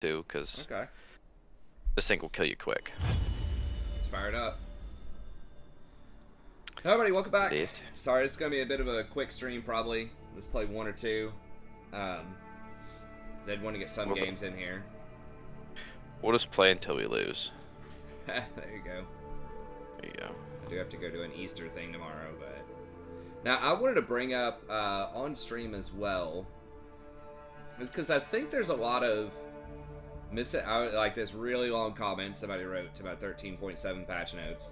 too, because Okay. this thing will kill you quick. Let's fire it up. Hey everybody, welcome back. It is. Sorry, it's going to be a bit of a quick stream probably. Let's play one or two. Did want to get some games in here. We'll just play until we lose. There you go. There you go. I do have to go to an Easter thing tomorrow, but... Now, I wanted to bring up on stream as well, is because I think there's a lot of like this really long comment somebody wrote to about 13.7 patch notes.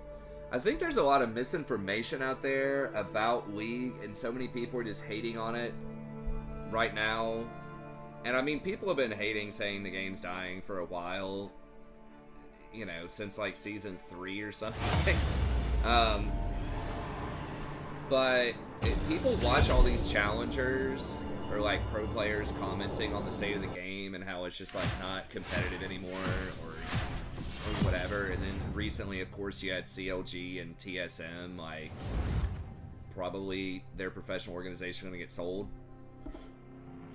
I think there's a lot of misinformation out there about League, and so many people are just hating on it right now. And I mean, people have been hating, saying the game's dying for a while, you know, since like season 3 or something. But if people watch all these challengers or like pro players commenting on the state of the game and how it's just like not competitive anymore or whatever, and then recently of course you had CLG and TSM, like probably their professional organization gonna get sold.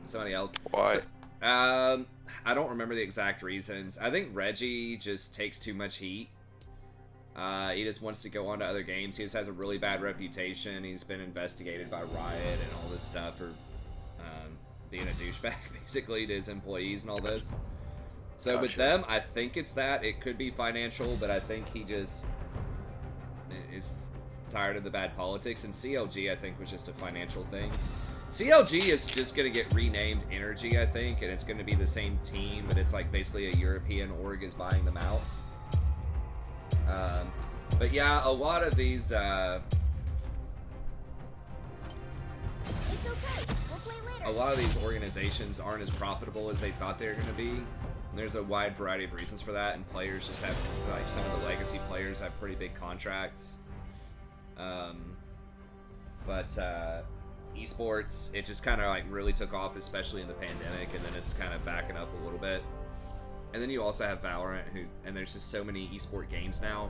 Somebody else. Why? So, I don't remember the exact reasons. I think Reggie just takes too much heat. He just wants to go on to other games. He just has a really bad reputation. He's been investigated by Riot and all this stuff for being a douchebag, basically, to his employees and all this. So Gotcha. with them, I think it's that. It could be financial, but I think he just is tired of the bad politics. And CLG, I think, was just a financial thing. CLG is just going to get renamed Energy, I think, and it's going to be the same team, but it's like basically a European org is buying them out. But yeah, a lot of these, It's okay. We'll play later. a lot of these organizations aren't as profitable as they thought they were going to be. And there's a wide variety of reasons for that, and players just have, like, some of the legacy players have pretty big contracts. But esports, it just kind of like really took off, especially in the pandemic, and then it's kind of backing up a little bit. And then you also have Valorant, and there's just so many esport games now.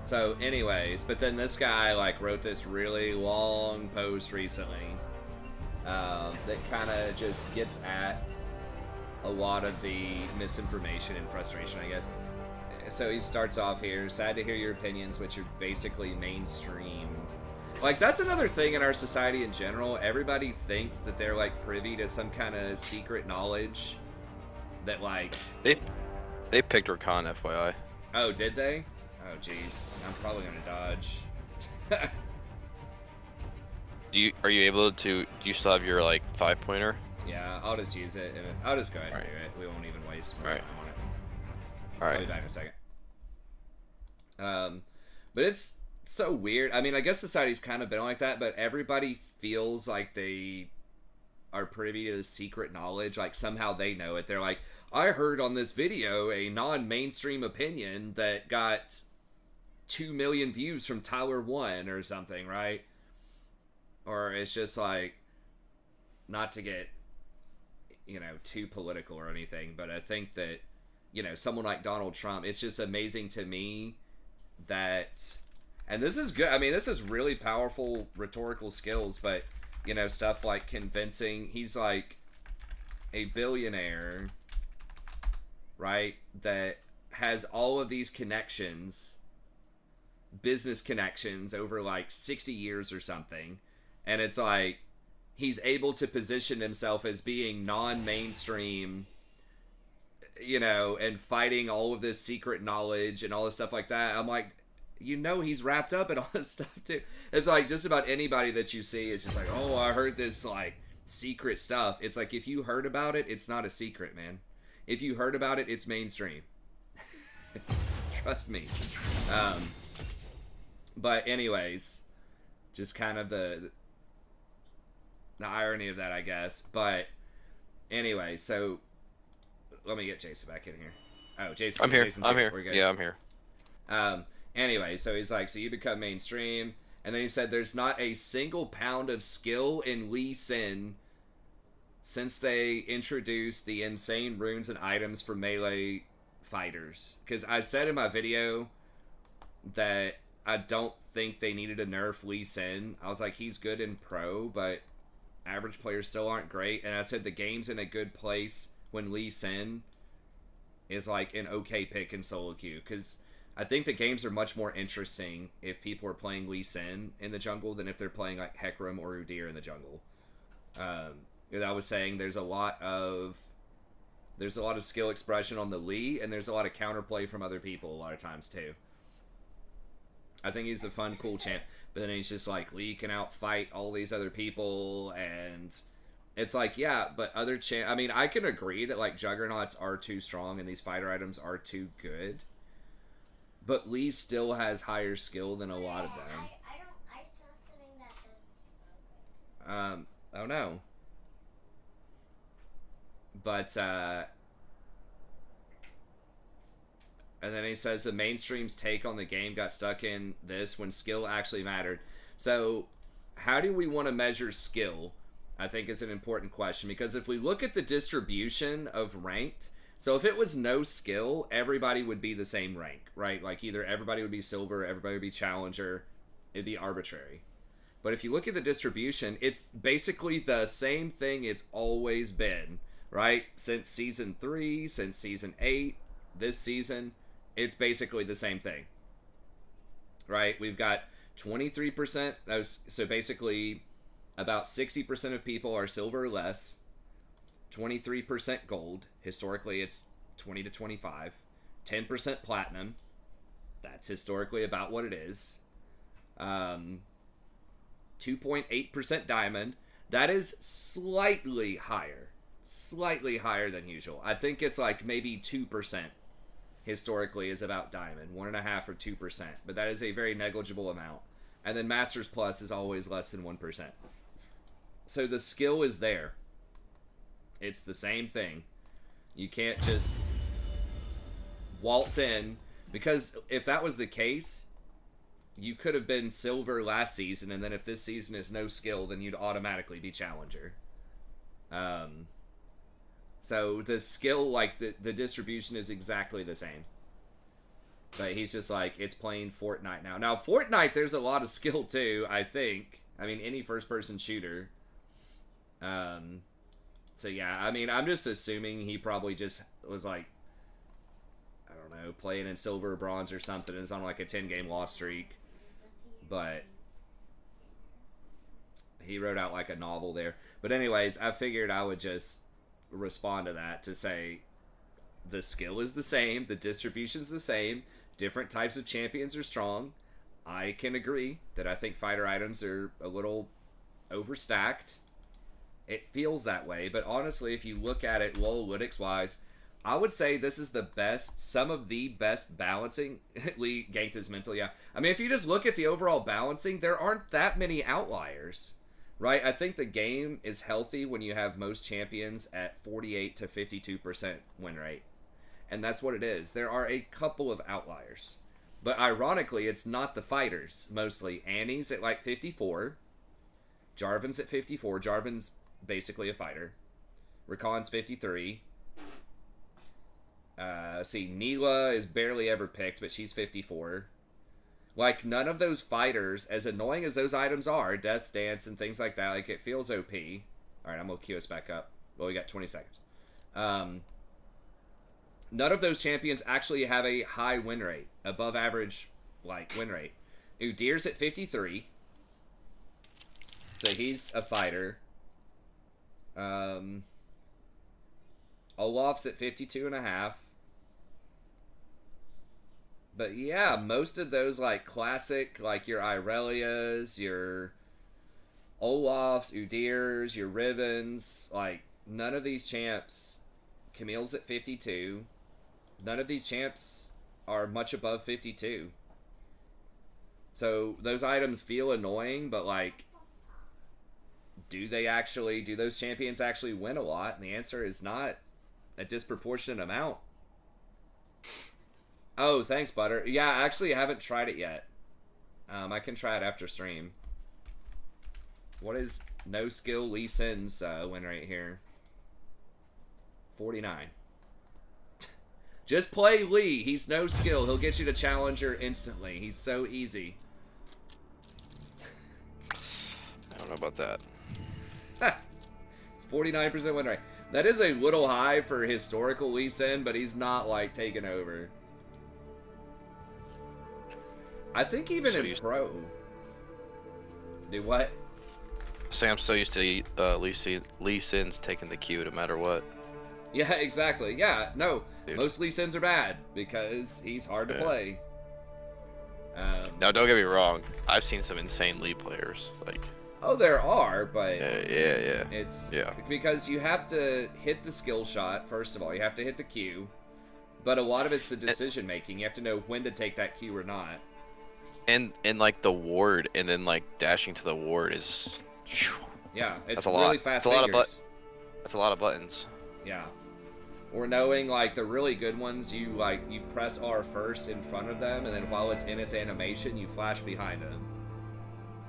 So anyways, but then this guy like wrote this really long post recently that kind of just gets at a lot of the misinformation and frustration, I guess. So he starts off here, sad to hear your opinions, which are basically mainstream. Like, that's another thing in our society in general. Everybody thinks that they're, like, privy to some kind of secret knowledge that, like... They picked Rakan, FYI. Oh, did they? Oh, jeez. I'm probably gonna dodge. Are you able to, do you still have your, like, 5-pointer? Yeah, I'll just use it, and I'll just go ahead and Alright. do it. We won't even waste more Alright. time on it. Alright. I'll be back in a second. But it's so weird. I mean, I guess society's kind of been like that, but everybody feels like they are privy to the secret knowledge. Like, somehow they know it. They're like, I heard on this video a non-mainstream opinion that got 2 million views from Tyler 1 or something, right? Or it's just like, not to get, you know, too political or anything, but I think that, you know, someone like Donald Trump, it's just amazing to me that, and this is good, I mean, this is really powerful rhetorical skills, but, you know, stuff like convincing, he's like a billionaire, right, that has all of these connections, business connections over like 60 years or something, and it's like, he's able to position himself as being non-mainstream, you know, and fighting all of this secret knowledge and all this stuff like that. I'm like, you know, he's wrapped up in all this stuff too. It's like just about anybody that you see is just like, oh, I heard this like secret stuff. It's like, if you heard about it, it's not a secret, man. If you heard about it, it's mainstream. Trust me. But anyways, just kind of the irony of that, I guess. But anyway, so let me get Jason back in here. Oh, Jason. I'm here. Jason's I'm here. We're good. Yeah, I'm here. Anyway, so he's like, so you become mainstream, and then he said, there's not a single pound of skill in Lee Sin since they introduced the insane runes and items for melee fighters. Because I said in my video that I don't think they needed to nerf Lee Sin. I was like, he's good in pro, but average players still aren't great. And I said the game's in a good place when Lee Sin is like an okay pick in solo queue. Because I think the games are much more interesting if people are playing Lee Sin in the jungle than if they're playing like Hecarim or Udyr in the jungle. I was saying there's a lot of skill expression on the Lee, and there's a lot of counterplay from other people a lot of times too. I think he's a fun, cool champ, but then he's just like, Lee can outfight all these other people, and it's like, yeah, but other champ. I mean, I can agree that like Juggernauts are too strong and these fighter items are too good, but Lee still has higher skill than a lot of them. I don't know. But, and then he says the mainstream's take on the game got stuck in this when skill actually mattered. So, how do we want to measure skill? I think is an important question, because if we look at the distribution of ranked, so if it was no skill, everybody would be the same rank, right? Like either everybody would be silver, everybody would be challenger, it'd be arbitrary. But if you look at the distribution, it's basically the same thing it's always been, right? Since season 3, since season 8, this season, it's basically the same thing, right? We've got 23%, so basically about 60% of people are silver or less, 23% gold, historically it's 20 to 25, 10% platinum, that's historically about what it is, 2.8% diamond, that is slightly higher than usual. I think it's like maybe 2% historically is about diamond, 1.5 or 2%, but that is a very negligible amount. And then Masters Plus is always less than 1%. So the skill is there. It's the same thing. You can't just waltz in, because if that was the case, you could have been silver last season, and then if this season is no skill, then you'd automatically be challenger. So the skill, like the distribution is exactly the same. But he's just like, it's playing Fortnite now. Now, Fortnite, there's a lot of skill too, I think. I mean, any first-person shooter. So yeah, I mean, I'm just assuming he probably just was like, I don't know, playing in silver or bronze or something, and is on like a 10-game loss streak. But he wrote out like a novel there. But anyways, I figured I would just respond to that to say the skill is the same, the distribution's the same, different types of champions are strong. I can agree that I think fighter items are a little overstacked. It feels that way, but honestly, if you look at it analytics wise, I would say this is the best, some of the best balancing. Lee ganked his mental, yeah. I mean, if you just look at the overall balancing, there aren't that many outliers, right? I think the game is healthy when you have most champions at 48 to 52% win rate. And that's what it is. There are a couple of outliers. But ironically, it's not the fighters, mostly. Annie's at like 54. Jarvan's at 54. Jarvan's basically a fighter. Rakan's 53. Neela is barely ever picked, but she's 54. Like, none of those fighters, as annoying as those items are, Death's Dance and things like that, like, it feels OP. Alright, I'm gonna queue us back up. Well, we got 20 seconds. None of those champions actually have a high win rate. Above average, like, win rate. Udyr's at 53. So he's a fighter. Olaf's at 52.5. But yeah, most of those, like, classic, like your Irelias, your Olafs, Udyrs, your Rivens, like, none of these champs. Camille's at 52. None of these champs are much above 52. So those items feel annoying, but, like, do those champions actually win a lot? And the answer is not a disproportionate amount. Oh, thanks, Butter. Yeah, actually, I haven't tried it yet. I can try it after stream. What is no skill Lee Sin's win rate here? 49. Just play Lee. He's no skill. He'll get you to Challenger instantly. He's so easy. I don't know about that. It's 49% win rate. That is a little high for historical Lee Sin, but he's not, like, taking over. I think even in Pro... Do what? Sam still used to Lee Sin's taking the Q no matter what. Yeah, exactly. Yeah, no. Dude. Most Lee Sins are bad because he's hard to play. Now, don't get me wrong. I've seen some insane Lee players. Like, oh, there are, but yeah. It's because you have to hit the skill shot. First of all, you have to hit the Q, but a lot of it's the decision making. You have to know when to take that Q or not. And like the ward, and then like dashing to the ward is. Yeah, it's that's a really lot. fast. That's a lot of buttons. Yeah. Or knowing, like, the really good ones, you press R first in front of them, and then while it's in its animation, you flash behind them.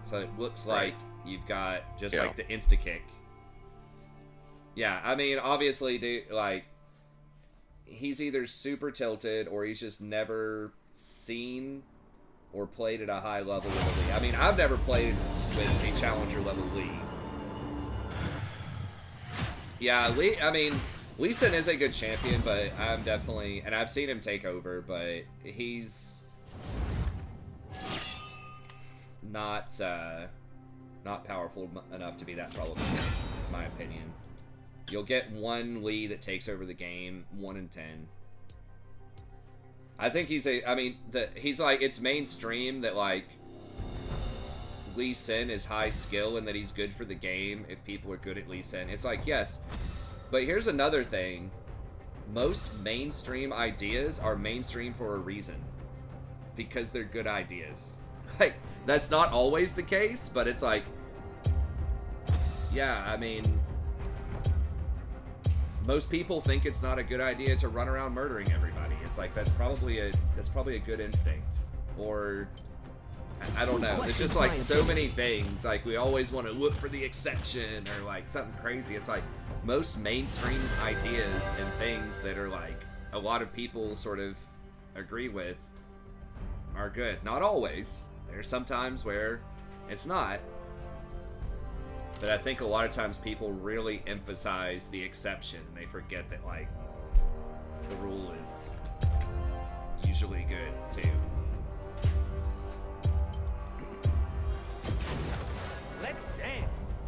So it looks like you've got just, like, the insta-kick. Yeah, I mean, obviously, dude, like, he's either super tilted, or he's just never seen or played at a high level with a Lee. I mean, I've never played with a Challenger level Lee. Yeah, Lee, I mean... Lee Sin is a good champion, but I'm definitely... And I've seen him take over, but he's... not powerful enough to be that problematic, in my opinion. You'll get one Lee that takes over the game, 1 in 10. I think he's a... I mean, he's like... It's mainstream that, like... Lee Sin is high skill and that he's good for the game if people are good at Lee Sin. It's like, yes... But here's another thing. Most mainstream ideas are mainstream for a reason. Because they're good ideas. Like, that's not always the case, but it's like... Yeah, I mean... Most people think it's not a good idea to run around murdering everybody. It's like, that's probably a good instinct. Or... I don't know. It's just like so many things. Like, we always want to look for the exception or like something crazy. It's like most mainstream ideas and things that are like a lot of people sort of agree with are good. Not always. There's some times where it's not. But I think a lot of times people really emphasize the exception and they forget that like the rule is usually good too. Let's dance.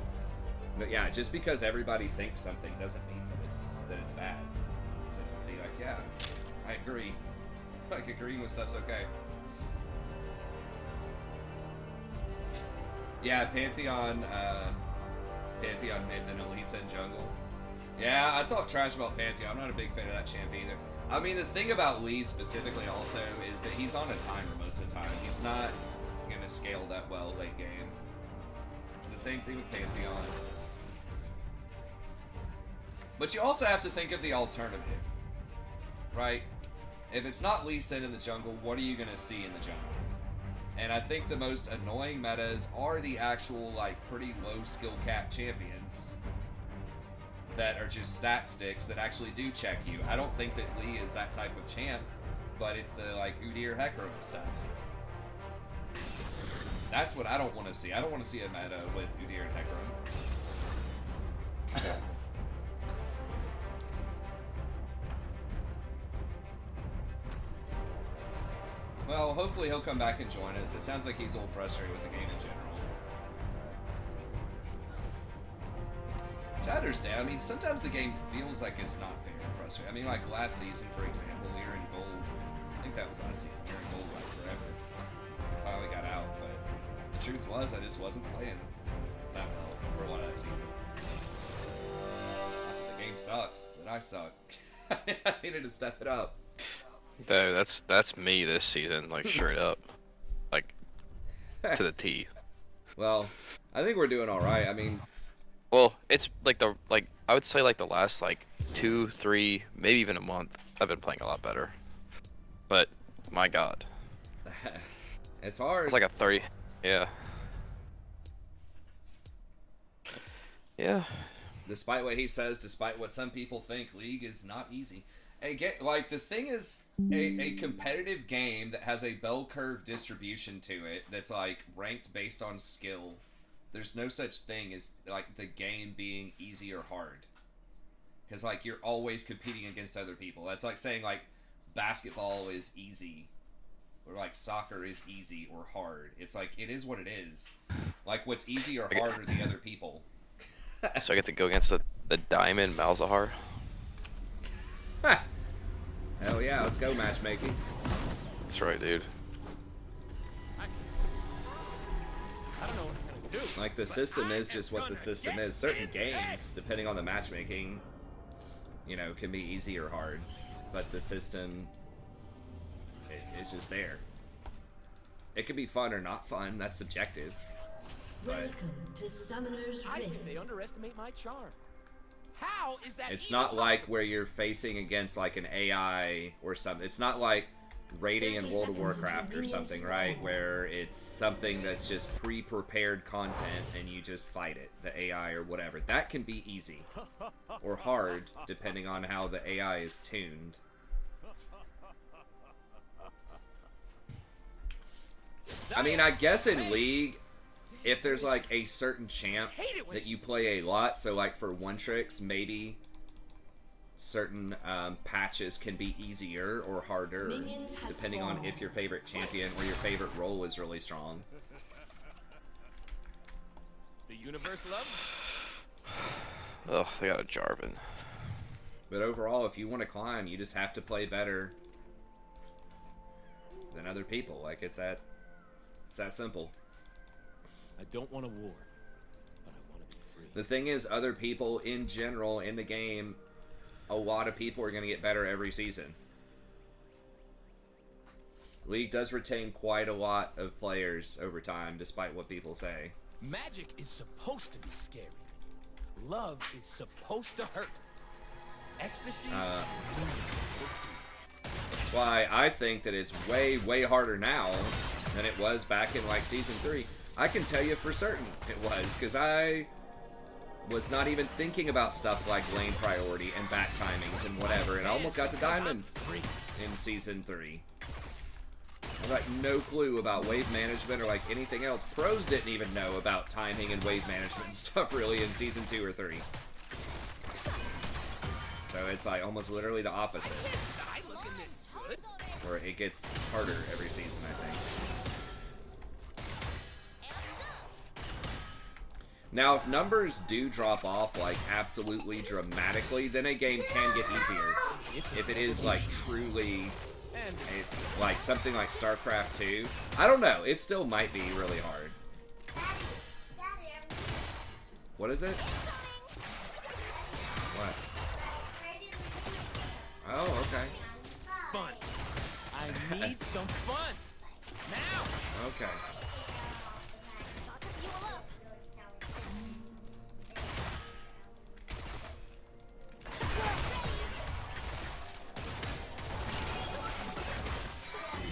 But yeah, just because everybody thinks something doesn't mean that it's bad. So be like, yeah, I agree. Like agreeing with stuff's okay. Yeah, Pantheon mid, then Elisa and jungle. Yeah, I talk trash about Pantheon. I'm not a big fan of that champ either. I mean, the thing about Lee specifically also is that he's on a timer most of the time. He's not gonna scale that well late game. The same thing with Pantheon. But you also have to think of the alternative, right? If it's not Lee Sin in the jungle, what are you gonna see in the jungle? And I think the most annoying metas are the actual, like, pretty low skill cap champions that are just stat sticks that actually do check you. I don't think that Lee is that type of champ, but it's the, like, Udyr Hecarim stuff. That's what I don't want to see. I don't want to see a meta with Udyr and Hecarim. Well, hopefully he'll come back and join us. It sounds like he's a little frustrated with the game in general. Which I understand. I mean, sometimes the game feels like it's not fair and frustrating. I mean, like last season, for example, we were in gold. I think that was last season. We were in gold like forever. We finally got out, but the truth was I just wasn't playing that well for a lot of that season. Not that the game sucks, that I suck. I needed to step it up. Dude, that's me this season, like straight up, like to the T. Well, I think we're doing all right. I mean, well, it's like I would say like the last like 2, 3, maybe even a month, I've been playing a lot better. But my God, it's hard. It's like a 30. Yeah. Yeah. Despite what he says, despite what some people think, League is not easy. again, like the thing is, a competitive game that has a bell curve distribution to it that's like ranked based on skill. There's no such thing as like the game being easy or hard, because like you're always competing against other people. That's like saying like basketball is easy, or like soccer is easy or hard. It's like it is what it is. Like what's easy or hard are the other people. So I get to go against the Diamond Malzahar. Hell yeah, let's go matchmaking. That's right, dude. I don't know what I'm gonna do. Like the system is just what the system is. Certain games, depending on the matchmaking, you know, can be easy or hard, but the system is just there. It can be fun or not fun. That's subjective. But Welcome to Summoner's I think they Rift. underestimate my charm. How is that? it's even not like possible? where you're facing against like an AI or something. It's not like raiding in 30 World of seconds until Warcraft or minions something, right? spawn. Where it's something that's just pre-prepared content and you just fight it, the AI or whatever. That can be easy or hard depending on how the AI is tuned. I mean, I guess in League, if there's like a certain champ that you play a lot, so like for one tricks, maybe certain patches can be easier or harder, Minions have depending on spawned. if your favorite champion or your favorite role is really strong. The universe loves me. Oh, they got a Jarvan. But overall, if you want to climb, you just have to play better than other people. Like it's that simple. I don't want a war, but I want to be free. The thing is, other people in general in the game, a lot of people are going to get better every season. League does retain quite a lot of players over time, despite what people say. Magic is supposed to be scary. Love is supposed to hurt. Ecstasy. That's why I think that it's way, way harder now than it was back in like Season 3. I can tell you for certain it was, because I was not even thinking about stuff like lane priority and back timings and whatever, and I almost got to Diamond in Season 3. I had like no clue about wave management or like anything else. Pros didn't even know about timing and wave management and stuff really in Season 2 or 3. So it's like almost literally the opposite, I looking this good? where it gets harder every season, I think. Now, if numbers do drop off, like, absolutely dramatically, then a game can get easier. If it is, like, truly, And like, something like StarCraft 2. I don't know. It still might be really hard. What is it? What? Oh, okay. fun. I need some fun. Now. Okay.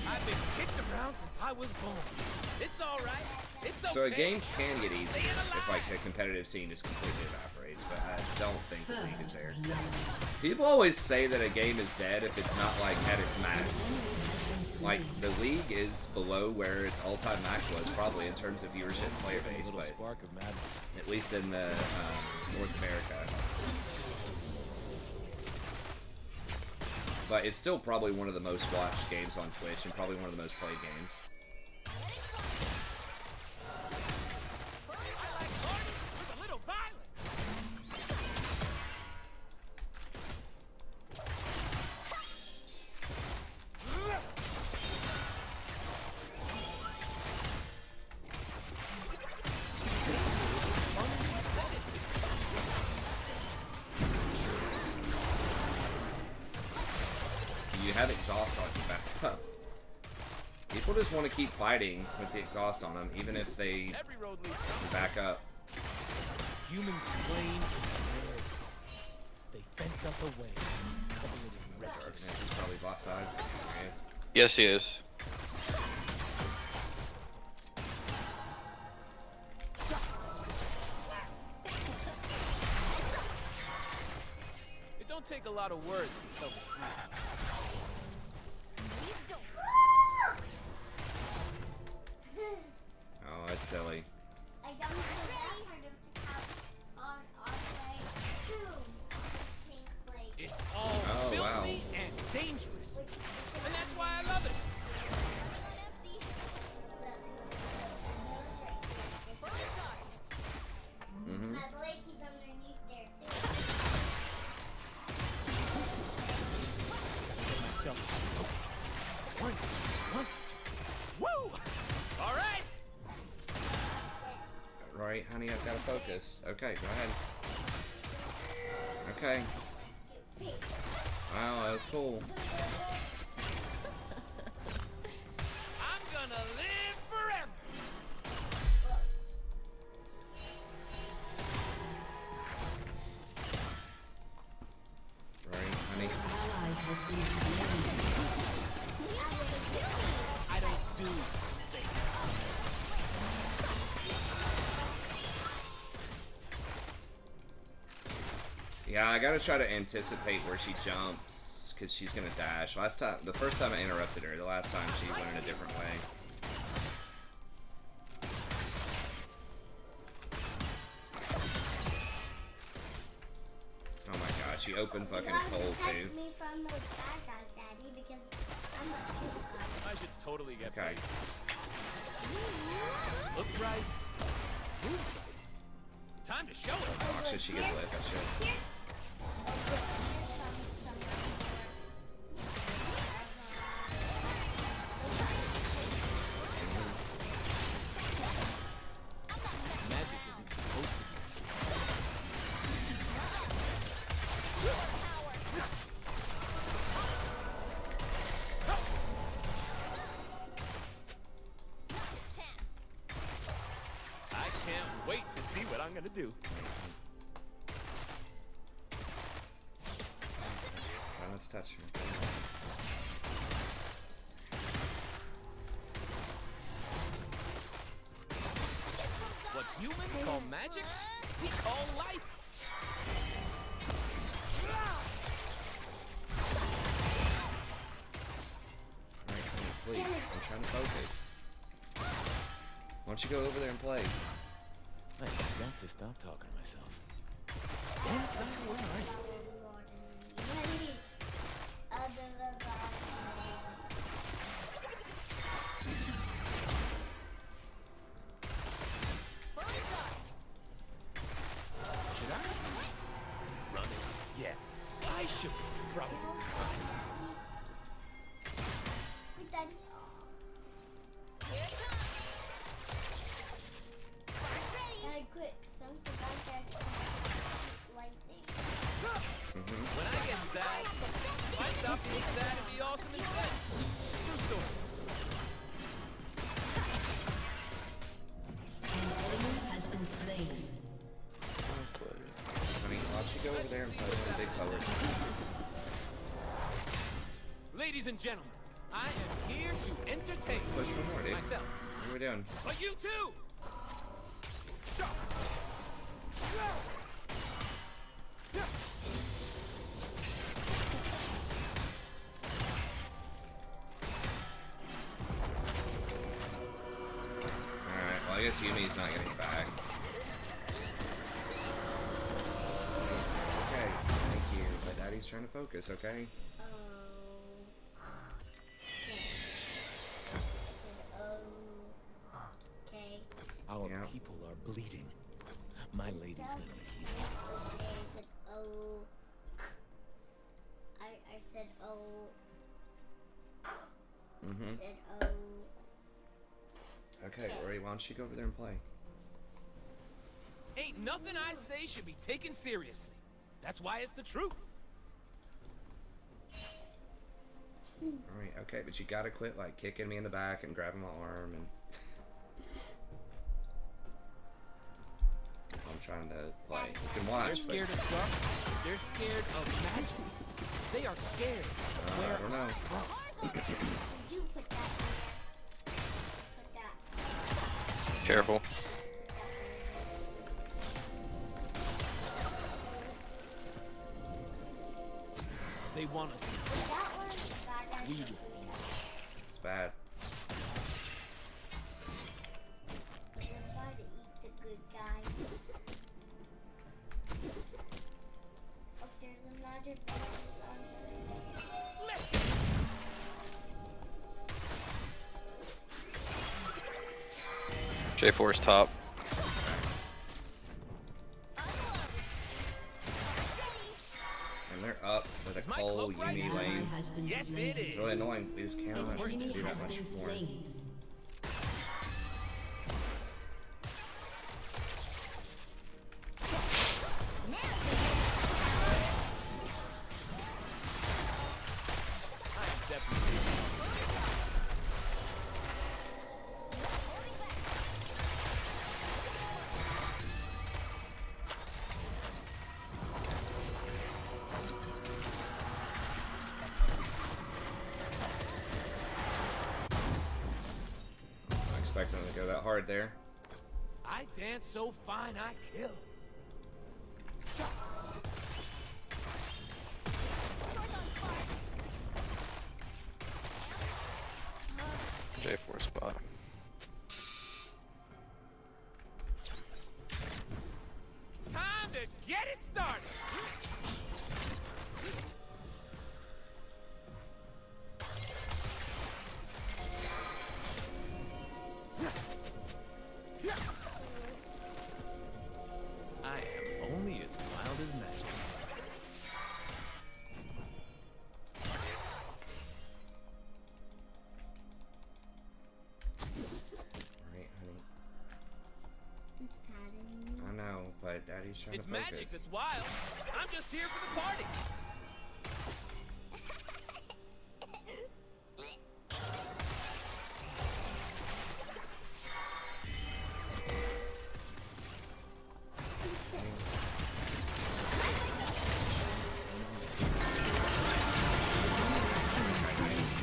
I've been kicked around since I was born. It's all right. It's okay. So a game can get easier if like the competitive scene just completely evaporates, but I don't think the League is there. People always say that a game is dead if it's not like at its max. Like the League is below where its all-time max was probably in terms of viewership and player A base, little but spark of madness. at least in the North America. But it's still probably one of the most watched games on Twitch and probably one of the most played games. I like parties with a little violence. You have exhaust on your back up. People just want to keep fighting with the exhaust on them, even if they Every road leads somewhere. back up. Humans plain nerves. They fence us away. Covered in wreckage. This is probably bot side. Yes. Yes, he is. It don't take a lot of words to tell the truth. 1, 2, 1, 2. Woo! All right. Right, honey, I've got to focus. Okay, go ahead. Okay. Wow, that was cool. I'm gonna live forever. Right, honey. Ally has been slain. I don't do safe. Yeah, I gotta try to anticipate where she jumps, because she's gonna dash. The first time I interrupted her, the last time she went in a different way. Oh my god, she opened fucking cold too. Me from those bad guys, Daddy, because I'm a good guy. I should totally get Okay. paid. Look right. Move right. Time to show it. Oh shit, she gets lit, that shit. Magic isn't supposed to be safe. I can't wait to see what I'm gonna do. Try not to touch her. What humans call magic, we call life. Alright, honey, please. I'm trying to focus. Why don't you go over there and play? I got to stop talking to myself. Damn, son, where are you? Should I? Running? Yeah, I should probably run. Quick, some lightning. When I get sad, I stop being sad and be awesome instead. True story. An enemy has been slain. Honey, why don't you go over there and play with the big forward? Ladies and gentlemen, I am here to entertain Push one more, dude. myself. What are we doing? But you too! Alright, well I guess Yumi's not getting back. Okay, thank you. But Daddy's trying to focus, okay? Okay. Our Yeah. people are bleeding. My lady's gonna heal. I said, oh. I said, oh. Mm-hmm. I said, oh. Okay, Rory, why don't you go over there and play? Ain't nothing I say should be taken seriously. That's why it's the truth. Alright, okay, but you gotta quit, like, kicking me in the back and grabbing my arm and... I'm trying to play. You can They're watch, but... scared of dark. They're scared of magic. They are scared. I don't know. Did you put that in there? Put that. Careful. They want us. That one is bad. We will. It's bad. We're trying to eat the good guys. Oh, there's a magic ball J4's top. And they're up with a Is my Cole cloak right? Yumi Ally lane. has been Yes, slain. it is. Really really annoying. We just An cannot enemy do that has much been more. slain. I am definitely. I expect him to go that hard there. I dance so fine I kill. J4 spot. Time to get it started. I am only as wild as magic. Alright, honey. It's patting me. I know, but Daddy's trying It's to focus. magic that's wild. I'm just here for the party.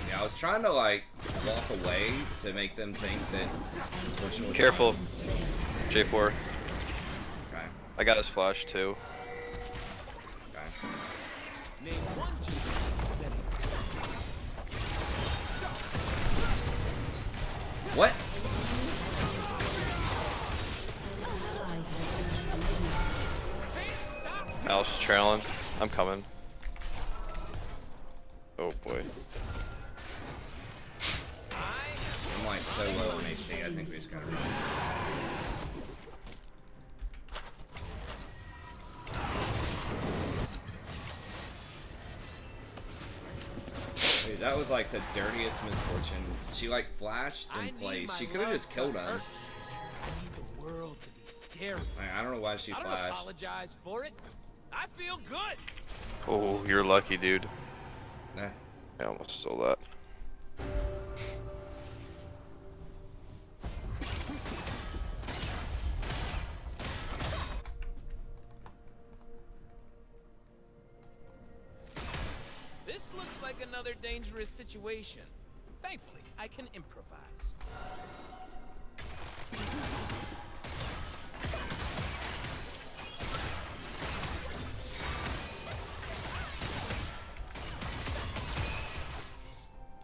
Yeah, I was trying to like walk away to make them think that this portion was Careful. J4. Okay, I got his flash too. okay. Name one genius that What? Alice trailing. I'm coming. Oh boy. I'm like so low on HP, I think we just gotta run. Dude, that was like the dirtiest misfortune. She like flashed I in need place. my She could have love just to killed him. hurt. I need the world to be scary. Like, I don't know why she I don't flashed. apologize for it. I feel good. Oh, you're lucky, dude. Nah. I almost stole that. This looks like another dangerous situation. Thankfully, I can improvise.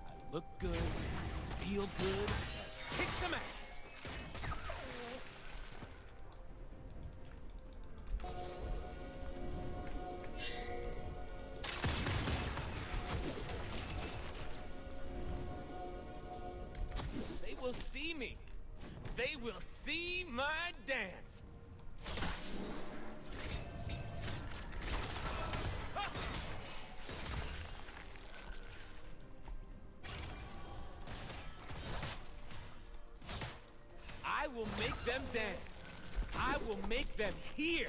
I look good, feel good, let's kick some ass. They will see me. They will see my dance. I will make them dance. I will make them hear.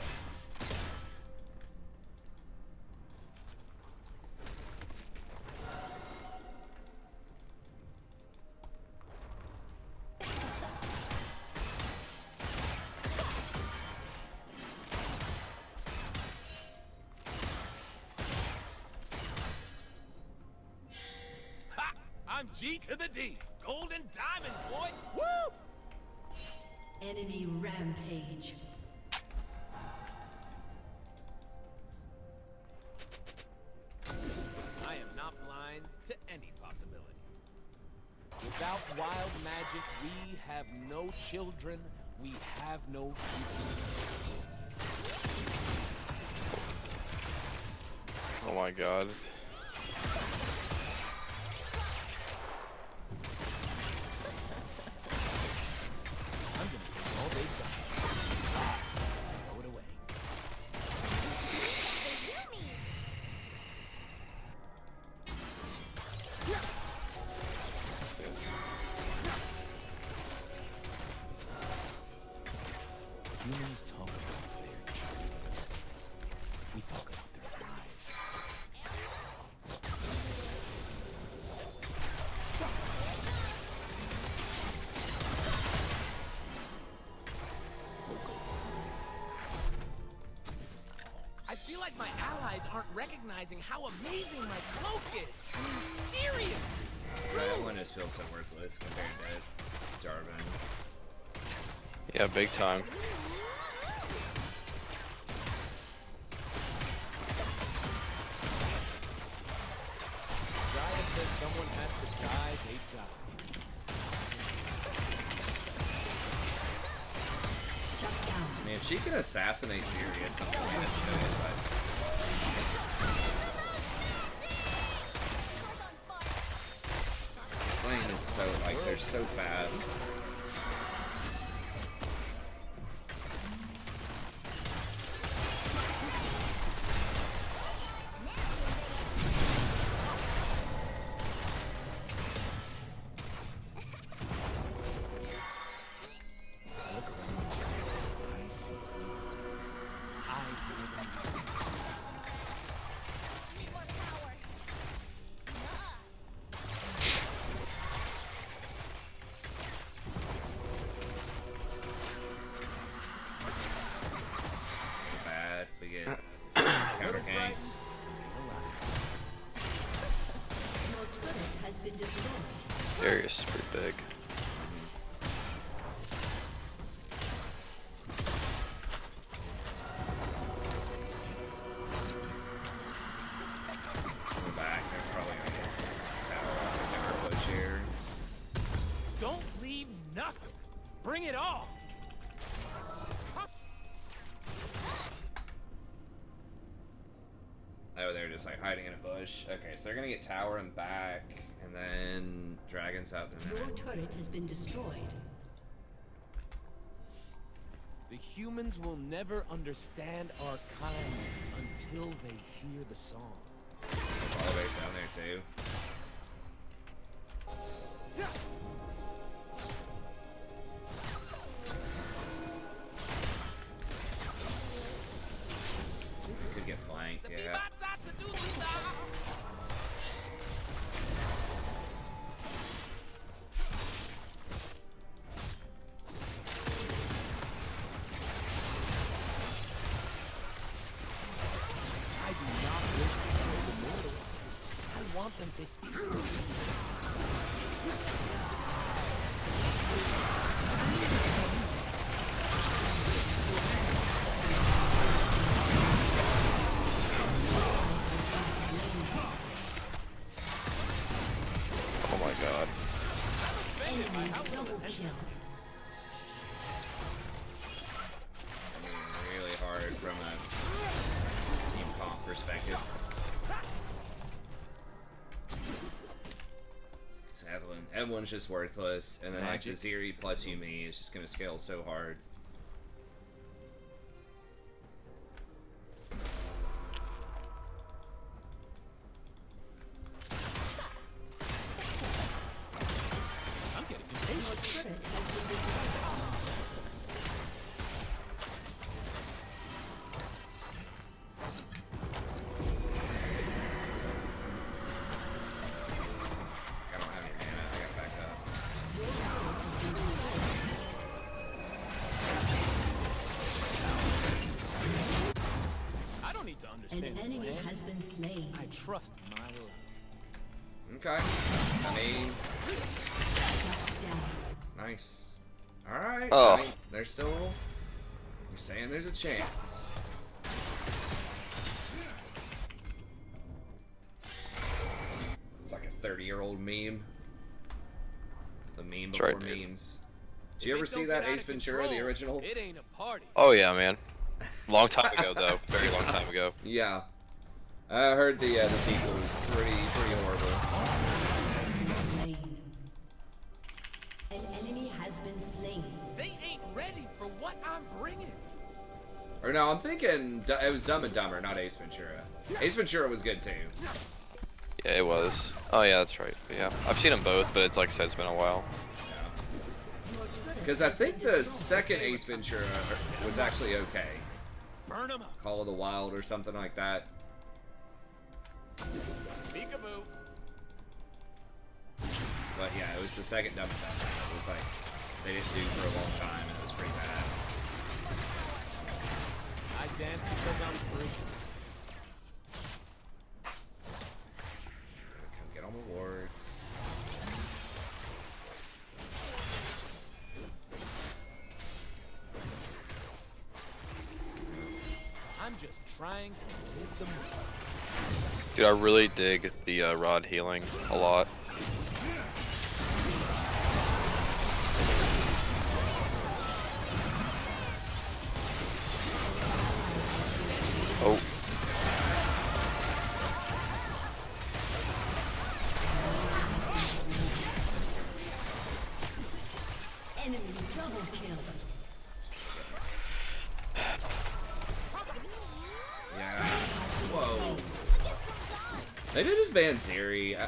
Ha! I'm G to the D. Golden diamond, boy. Woo! Enemy rampage. I am not blind to any possibility. Without wild magic, we have no children, we have no future. Oh my god. I'm gonna take all they've got. Throw it away. allies aren't recognizing how amazing my cloak is. I mean, seriously. That one just feels so worthless compared to Jarvan. Yeah, big time. Riot says someone has to die, they die. Shut down. I mean, if she can assassinate Sirius, I'm gonna be disappointed, but this lane is so, like, they're so fast. Bad, we get counter ganked. Your turret has been destroyed. Darius is pretty big. We're back. They're probably gonna get tower off the tower push here. Don't leave nothing. Bring it all. Oh, they're just like hiding in a bush. Okay, so they're gonna get tower and back, and then dragons out in a Your minute. turret has been destroyed. The humans will never understand our kind until they hear the song. Follow base down there too. Could get flanked, yeah. I do not wish to kill the mortals. I want them to hear me. Oh my god. Enemy double kill. I mean, really hard from a team comp perspective. Evelyn's just worthless, and then like the Zeri plus Yumi is just gonna scale so hard. I'm getting Your impatient. turret has been destroyed. I don't have any mana. I gotta back up. Your turret has been destroyed. I don't need to understand An the enemy plan. has been slain. I trust my luck. Okay. I mean, Shut down. nice. Alright. Oh. I mean, there's still. You're saying there's a chance. It's like a 30-year-old meme. The meme That's before right, dude. memes. Did you ever see that Ace Ventura, the original? It ain't a party. Oh yeah, man. Long time ago though. Very long time ago. Yeah. I heard the sequel was pretty horrible. Slain. An enemy has been slain. They ain't ready for what I'm bringing. Or no, I'm thinking it was Dumb and Dumber, not Ace Ventura. Ace Ventura was good too. Yeah, it was. Oh yeah, that's right. But yeah, I've seen them both, but it's like I said, it's been a while. Because I think the second Ace Ventura was actually okay. Burn 'em up. Call of the Wild or something like that. Peekaboo. But yeah, it was the second Dumb and Dumber. It was like, they didn't do for a long time and it was pretty bad. I dance because I'm free. trying to live the moment. Dude, I really dig the rod healing a lot. Oh. Enemy double kill. Yeah. Whoa. Maybe I just banned Zeri. I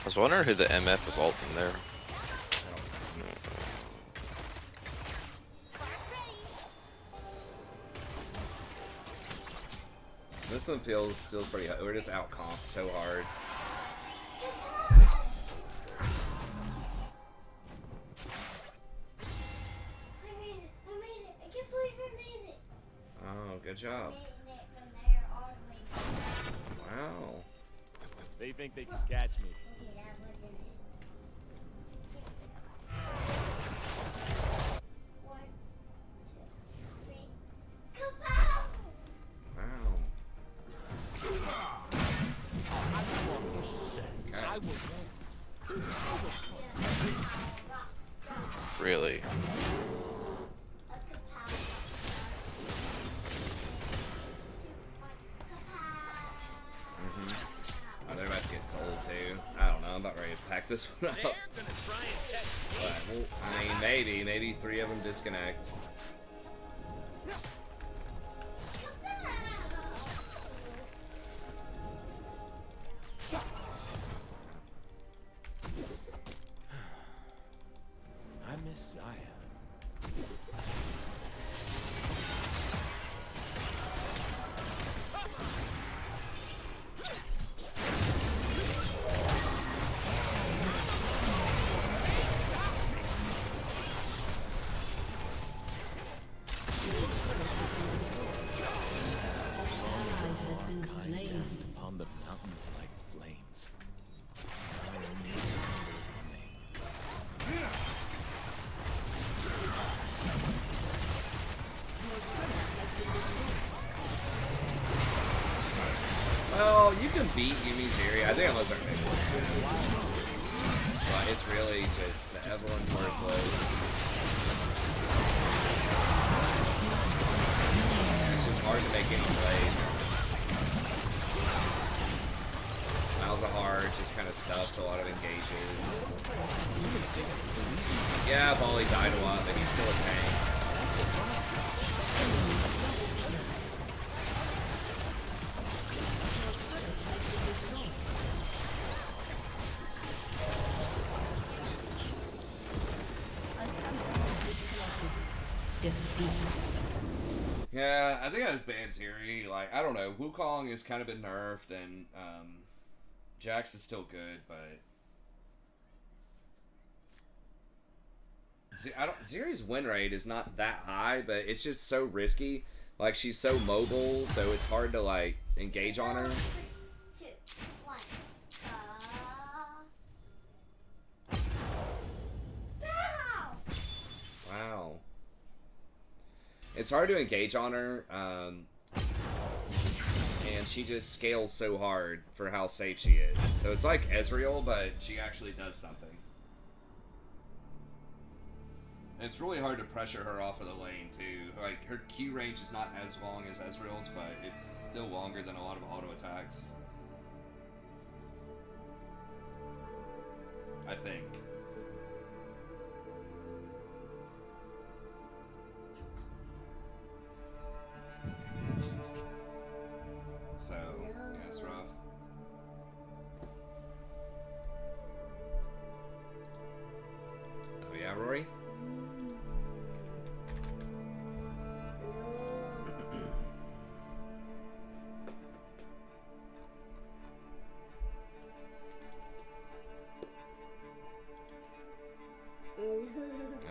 was wondering who the MF was ulting there. This one feels still pretty hard. We're just out comped so hard. I made it. I made it. I can't believe I made it. Oh, good job. Made it from there all the way down. Wow. They think they can catch me. Okay, that wasn't it. One, two, three. Kapow! Wow. I will dance. Really? A kapow. 3, 2, 1. Kapow! Oh, they're about to get sold too. I don't know. I'm about ready to pack this one up. They're gonna try and catch me. But, well, I mean, maybe 3 of them disconnect. I miss Zaya. Ally has been slain. Danced upon the mountain like flames. Well, you can beat Yumi Zeri. I think I was our biggest. But it's really just the Evelyn's worthless. It's just hard to make any plays. Malzahar just kind of stuffs a lot of engages. Yeah, Bali died a lot, but he's still a tank. A summoner has disconnected. Defeat. Yeah, I think I just banned Zeri. Like, I don't know. Wukong has kind of been nerfed, and Jax is still good, but Zeri's win rate is not that high, but it's just so risky. Like, she's so mobile, so it's hard to like engage on her. 3, 2, 1. Pow! Wow. It's hard to engage on her, and she just scales so hard for how safe she is. So it's like Ezreal, but she actually does something. It's really hard to pressure her off of the lane, too. Like, her Q range is not as long as Ezreal's, but it's still longer than a lot of auto attacks. I think. So, yeah, it's rough. Oh yeah, Rory?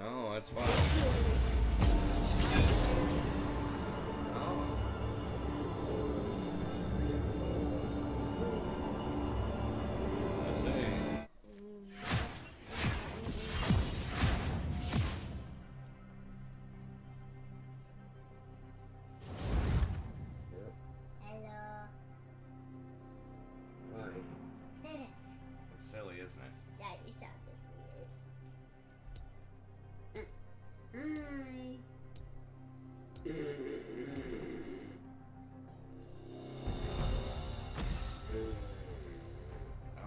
Oh, that's fine. Oh. I see. I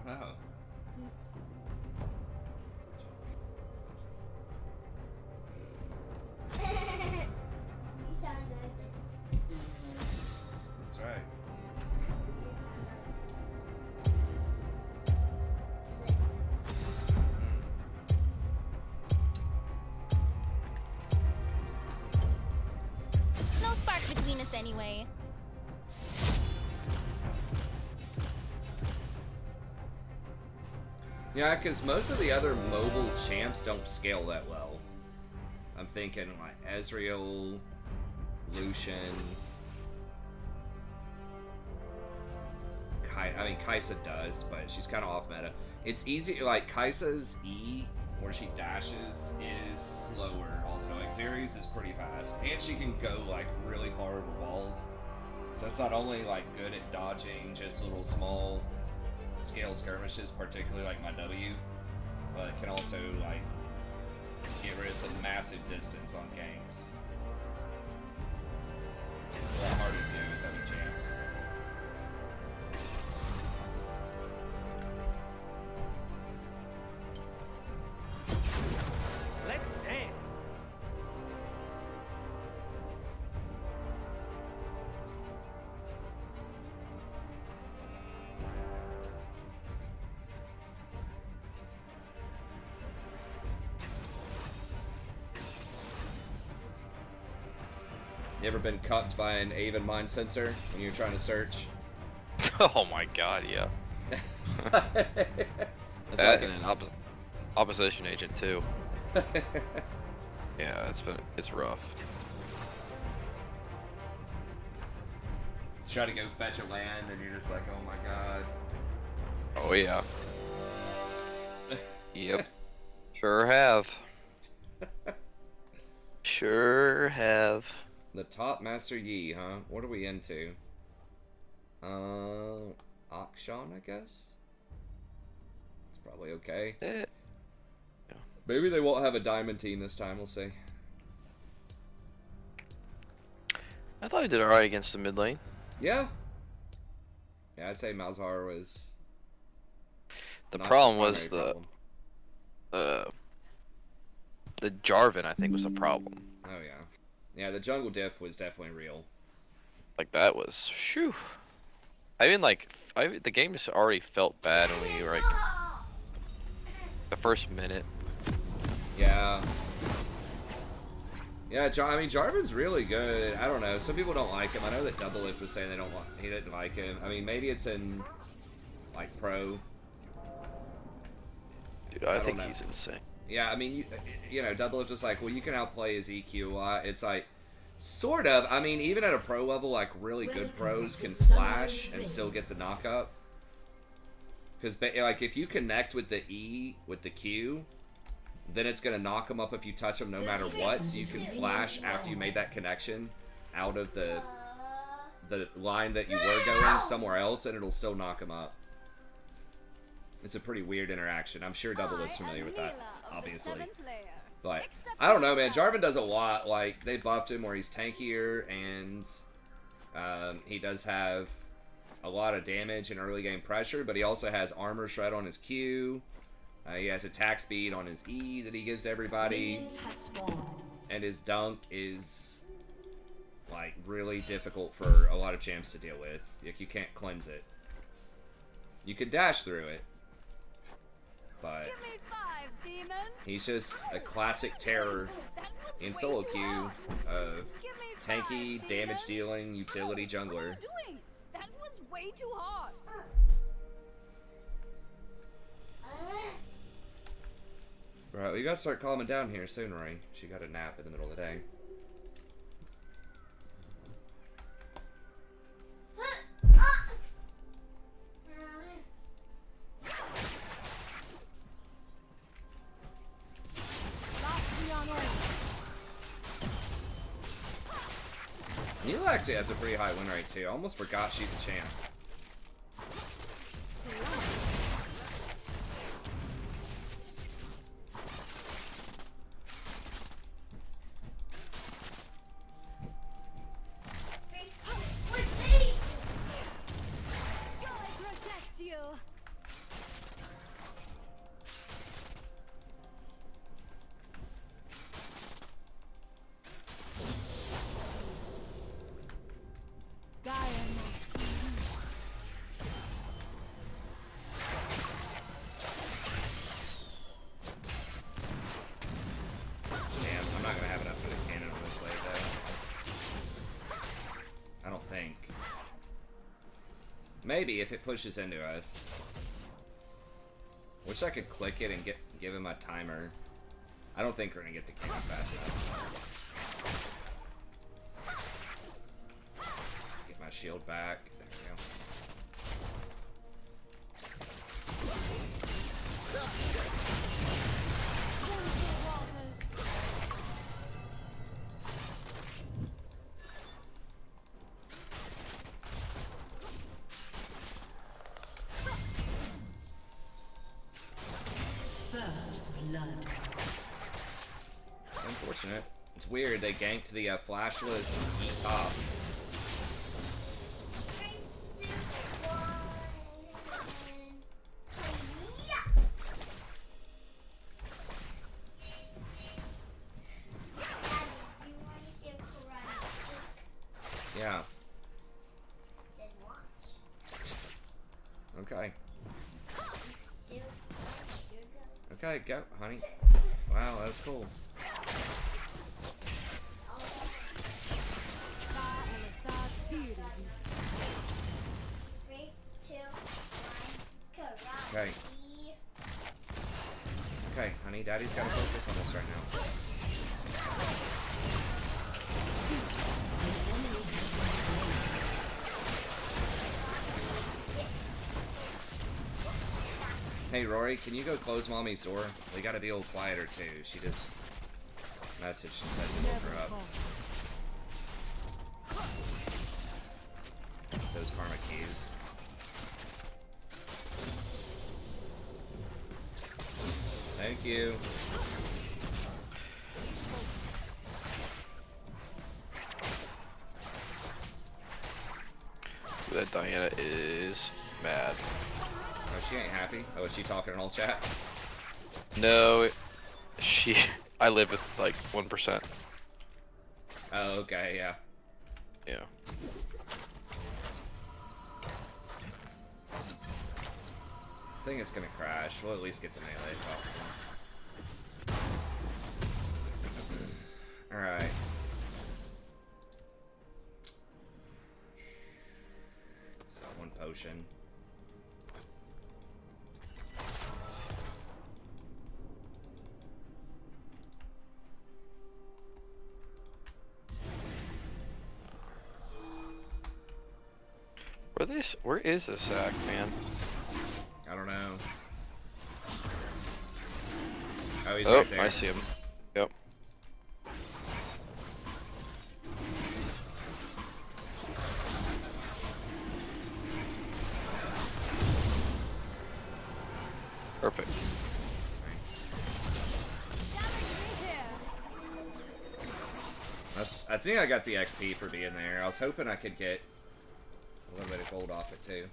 don't know. You sound good. That's right. No spark between us anyway. Yeah, because most of the other mobile champs don't scale that well. I'm thinking like Ezreal, Lucian, I mean, Kai'Sa does, but she's kind of off meta. It's easy, like Kai'Sa's E, where she dashes, is slower also. Like Xeri's is pretty fast, and she can go like really far over walls. So that's not only like good at dodging just little small scale skirmishes, particularly like my W, but it can also like get rid of some massive distance on ganks. It's a lot harder to do with other champs. Let's dance. You ever been cucked by an Avon mind sensor when you're trying to search? Oh my god, yeah. It's That like and an opposition agent too. Yeah, it's rough. try to go fetch a land, and you're just like, oh my god. Oh yeah. Yep. Sure have. Sure have. The top Master Yi, huh? What are we into? Akshan, I guess? It's probably okay. Eh. Maybe they won't have a diamond team this time, we'll see. I thought he did alright against the mid lane. Yeah. Yeah, I'd say Malzahar was... The not problem primary was problem. the Jarvan, I think, was the problem. Oh, yeah. Yeah, the jungle diff was definitely real. Like that was shoo. I mean, like the game just already felt bad when we were like the first minute. Yeah. Yeah, I mean, Jarvan's really good. I don't know. Some people don't like him. I know that Double Lift was saying he didn't like him. I mean, maybe it's in, like, Pro. Dude, I don't think know. he's insane. Yeah, I mean, you know, Double Lift was like, well, you can outplay his EQ a lot. It's like, sort of. I mean, even at a pro level, like, really good pros can flash and still get the knockup. Because, like, if you connect with the E, with the Q, then it's going to knock them up if you touch them no matter what. So you can flash after you made that connection out of the line that you were going somewhere else, and it'll still knock them up. It's a pretty weird interaction. I'm sure Double is familiar with that, obviously. But, I don't know, man. Jarvan does a lot. Like, they buffed him where he's tankier, and he does have a lot of damage and early game pressure, but he also has armor shred on his Q. He has attack speed on his E that he gives everybody. And his dunk is, like, really difficult for a lot of champs to deal with. Like, you can't cleanse it. You could dash through it. But he's just a classic terror in solo queue of tanky, damage dealing, utility jungler. That was way too hard. Right, we gotta start calming down here soon, Ray. She got a nap in the middle of the day. Neil actually has a pretty high win rate too. I almost forgot she's a champ. Maybe if it pushes into us. Wish I could click it and give him a timer. I don't think we're gonna get the cannon fast enough. Get my shield back. There we go. First blood. Unfortunate. It's weird, they ganked the flashless E top. Three, two, one, and yeah. Daddy, do you want to see a karate kick? Yeah. Then watch. Okay. 2, 1, here goes. Okay, go, honey. Wow, that's cool. Three, two, one, karate. Okay. Okay, honey, daddy's gotta focus on this right now. Hey, Rory, can you go close mommy's door? We gotta be a little quieter, too. She just messaged and said to woke her up. Those karma keys. Thank you. That Diana is mad. Oh, she ain't happy. Oh, is she talking in all chat? No, she. I live with like 1%. Oh, okay, yeah. Yeah. I think it's gonna crash. We'll at least get the melees off. Alright. So, one potion. Where is this sack, man? I don't know. Oh, he's Oh, right there. I see him. Yep. Perfect. I think I got the XP for being there. I was hoping I could get a little bit of gold off it too.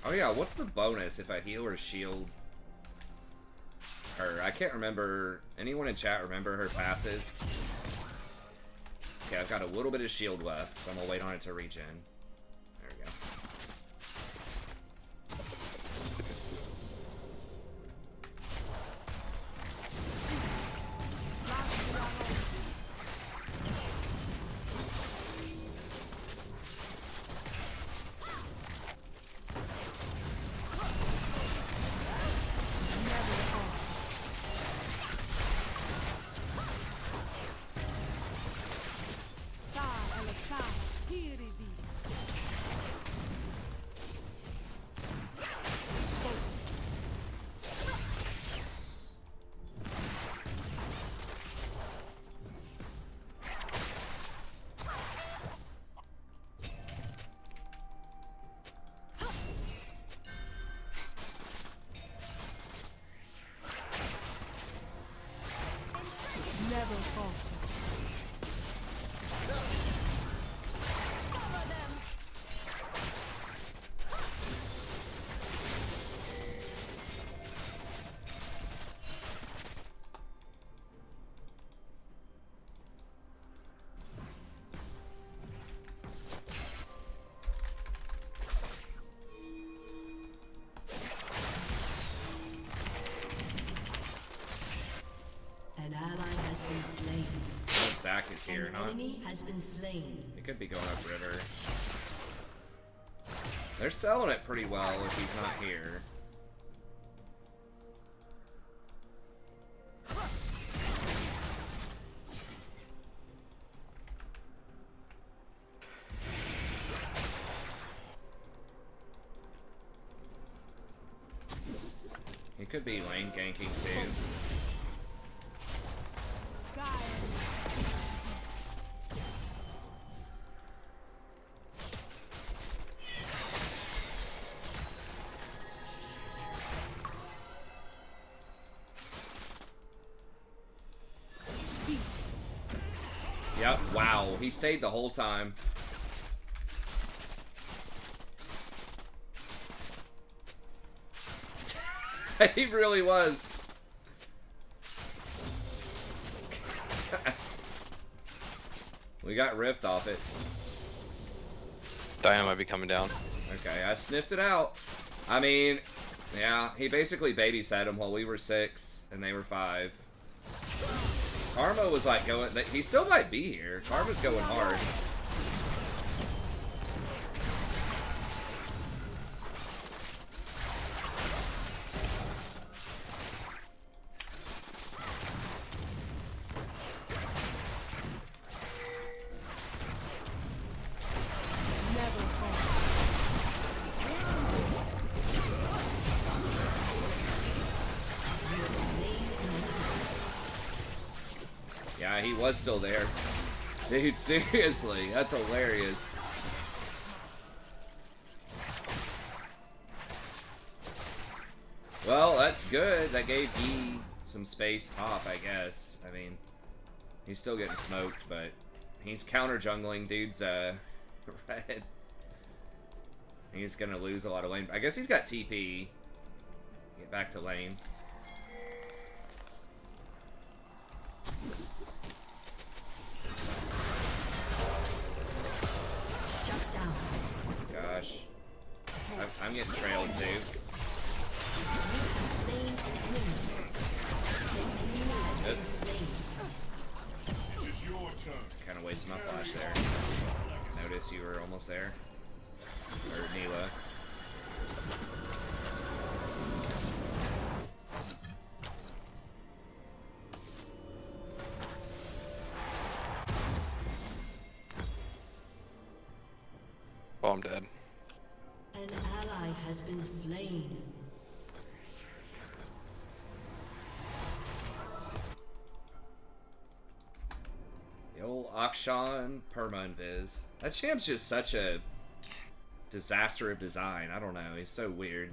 Oh yeah, what's the bonus if I heal or shield her? I can't remember. Anyone in chat remember her passive? Okay, I've got a little bit of shield left, so I'm gonna wait on it to regen. There we go. Zac is here or An not. enemy has been slain. He could be going up river. They're selling it pretty well if he's not here. He could be lane ganking too. Yep, wow, he stayed the whole time. He really was. We got Rift off it. Diana might be coming down. Okay, I sniffed it out. I mean, yeah, he basically babysat them while we were 6 and they were 5. Karma was like going, he still might be here. Karma's going hard. Yeah, he was still there. Dude, seriously, that's hilarious. Well, that's good. That gave E some space top, I guess. I mean, he's still getting smoked, but he's counter jungling dude's red. He's gonna lose a lot of lane. I guess he's got TP. Get back to lane. Gosh. I'm getting trailed too. Oops. Kind of wasted my flash there. Notice you were almost there. Or Neela. Oh, I'm dead. An ally has been slain. The old Akshan Perma Invis. That champ's just such a disaster of design. I don't know. He's so weird.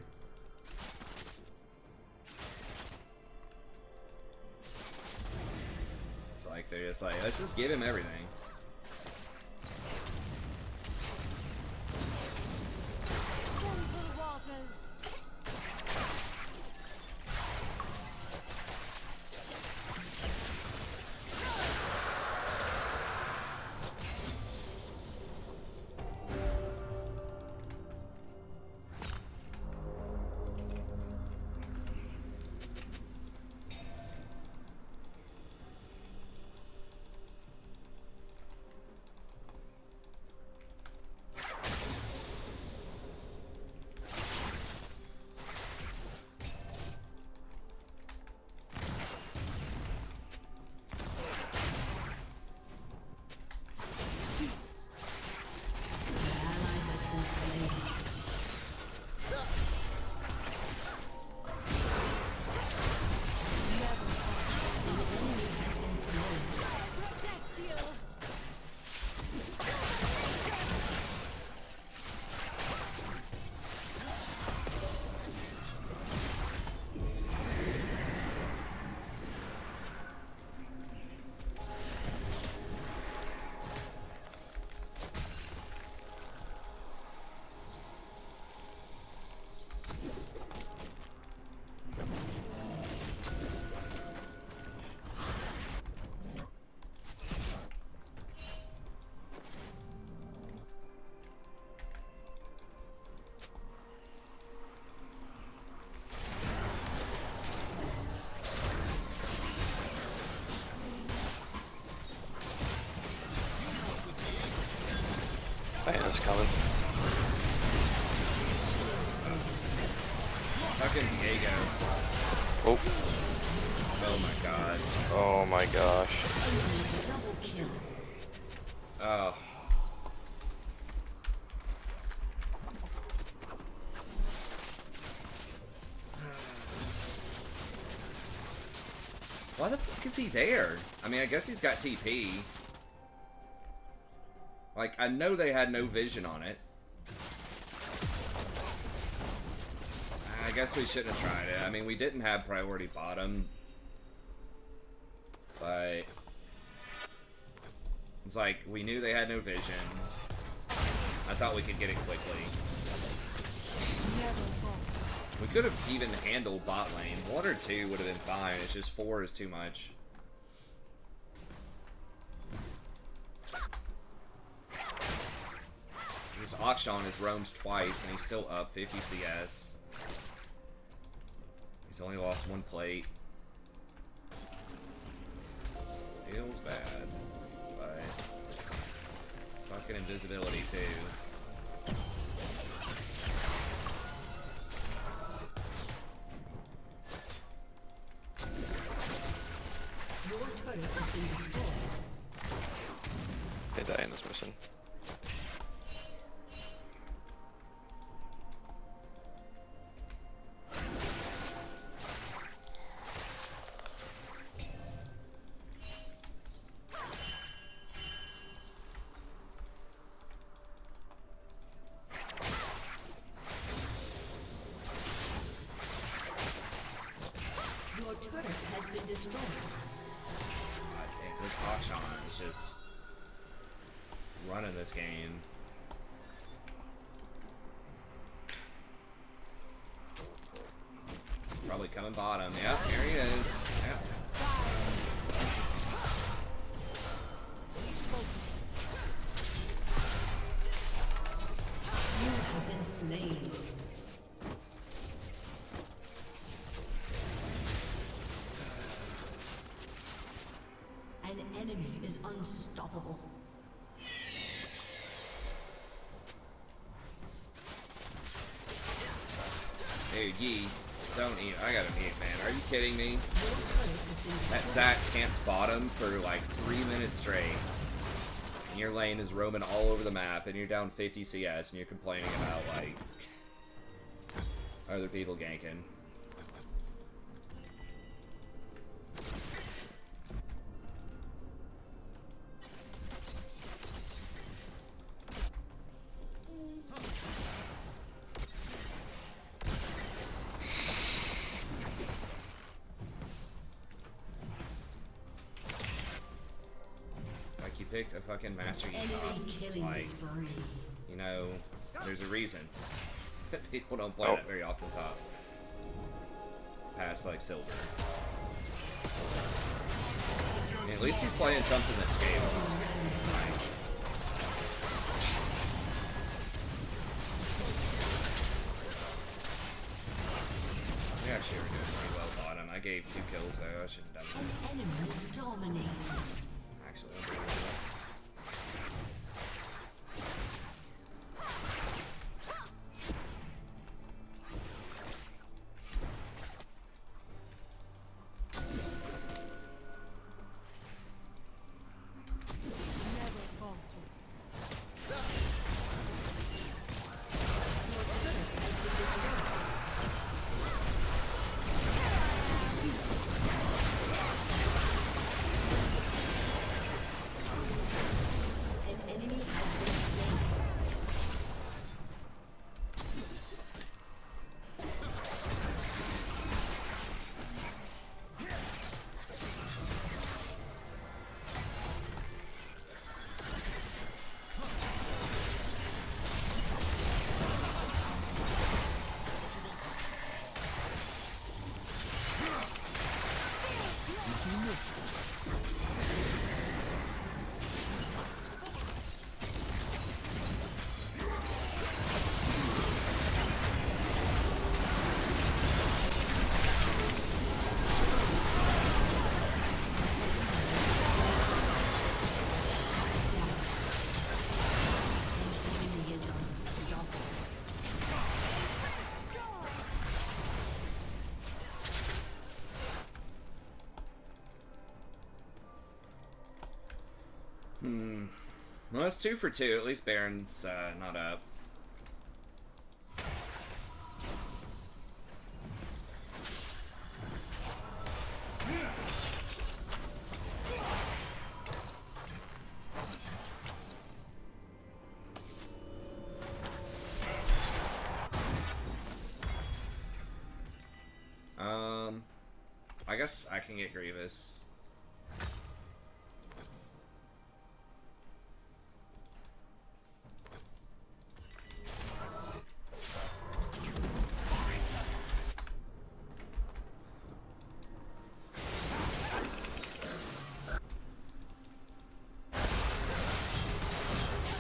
It's like they're just like, let's just give him everything. Gentle waters. Diana's coming. Fucking Diego. Oh. Oh my god. Oh my gosh. Double kill. Oh. Why the fuck is he there? I mean, I guess he's got TP. Like, I know they had no vision on it. I guess we shouldn't have tried it. I mean, we didn't have priority bottom. But it's like, we knew they had no vision. I thought we could get it quickly. We could have even handled bot lane. 1 or 2 would have been fine. It's just 4 is too much. This Akshan has roamed twice and he's still up 50 CS. He's only lost 1 plate. Feels bad, but fucking invisibility too. Your turret has been destroyed. Hey, Diana's missing. Your turret has been destroyed. God damn, this Akshan is just running this game. Probably coming bottom. Yep, here he is. Yep. You have been slain. An enemy is unstoppable. Dude, Yi, don't eat. I gotta eat, man. Are you kidding me? That Zac camped bottom for like 3 minutes straight. And your lane is roaming all over the map, and you're down 50 CS, and you're complaining about, like, other people ganking. Like, you picked a fucking Master Yi top. Enemy killing Like, spree. you know, there's a reason. People don't play Oh. that very often top. Past, like, silver. I mean, at least he's playing something that scales. Like, we actually were doing pretty well bottom. I gave 2 kills though. I should have done An that. enemy is dominating. Actually, I'm pretty well. Never falter. Well, it's 2 for 2. At least Baron's not up. I guess I can get Grievous.